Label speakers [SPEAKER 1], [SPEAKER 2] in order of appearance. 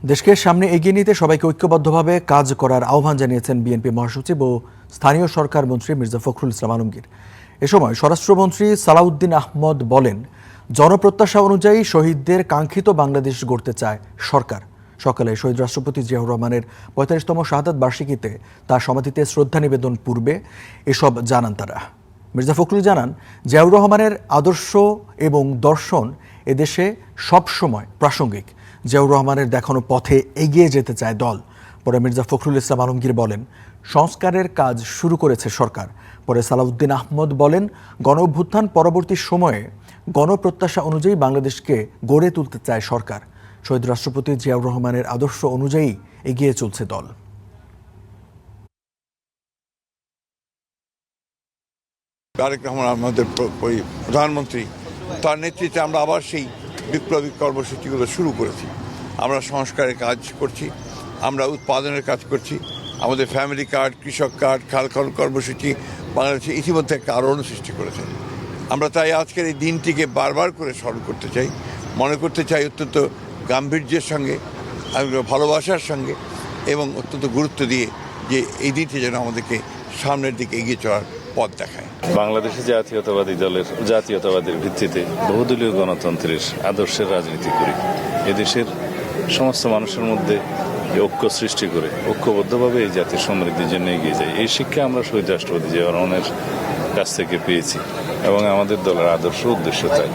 [SPEAKER 1] দেশকে সামনে এগিয়ে নিতে সবাইকে ঐক্যবদ্ধভাবে কাজ করার আহ্বান জানিয়েছেন বিএনপি মহাসচিব ও স্থানীয় সরকার মন্ত্রী মির্জা ফখরুল ইসলাম আলমগীর। এ সময় স্বরাষ্ট্রমন্ত্রী সালাউদ্দিন আহমদ বলেন, জনপ্রত্যাশা অনুযায়ী শহীদদের কাঙ্ক্ষিত বাংলাদেশ গড়তে চায় সরকার। সকালে শহীদ রাষ্ট্রপতি জিয়াউর রহমানের ৪৫তম শাহাদাত বার্ষিকীতে তার সমাধিতে শ্রদ্ধা নিবেদন পূর্বে এসব জানান তারা। মির্জা ফখরুল জানান, জিয়াউর রহমানের আদর্শ এবং দর্শন এদেশে সবসময় প্রাসঙ্গিক। জিয়াউর রহমানের দেখানো পথে এগিয়ে যেতে চায় দল। পরে মির্জা ফখরুল ইসলাম আলমগীর বলেন, সংস্কারের কাজ শুরু করেছে সরকার। পরে সালাউদ্দিন আহমদ বলেন, গণ অভ্যুত্থান পরবর্তী সময়ে গণপ্রত্যাশা অনুযায়ী বাংলাদেশকে গড়ে তুলতে চায় সরকার। শহীদ রাষ্ট্রপতি জিয়াউর রহমানের আদর্শ অনুযায়ী এগিয়ে চলছে দল।
[SPEAKER 2] তারেক রহমান আমাদের প্রধানমন্ত্রী, তার নেতৃত্বে আমরা আবার সেই বিপ্লবী কর্মসূচিগুলো শুরু করেছি। আমরা সংস্কারের কাজ করছি, আমরা উৎপাদনের কাজ করছি। আমাদের ফ্যামিলি কার্ড, কৃষক কার্ড, খাল কর্মসূচি বাংলাদেশে ইতিমধ্যে একটা আলোড়ন সৃষ্টি করেছে। আমরা তাই আজকের এই দিনটিকে বারবার করে স্মরণ করতে চাই, মনে করতে চাই অত্যন্ত গাম্ভীর্যের সঙ্গে, ভালোবাসার সঙ্গে এবং অত্যন্ত গুরুত্ব দিয়ে, যে এই দিনটি যেন আমাদেরকে সামনের দিকে এগিয়ে চলার পথ দেখায়।
[SPEAKER 3] বাংলাদেশে জাতীয়তাবাদের ভিত্তিতে বহুদলীয় গণতন্ত্রের আদর্শের রাজনীতি করি। এদেশের সমস্ত মানুষের মধ্যে ঐক্য সৃষ্টি করে ঐক্যবদ্ধভাবে এই জাতির সমৃদ্ধির জন্য এগিয়ে যাই। এই শিক্ষা আমরা শহীদ রাষ্ট্রপতি জিয়াউর রহমানের কাছ থেকে পেয়েছি এবং আমাদের দলের আদর্শ উদ্দেশ্য তাই।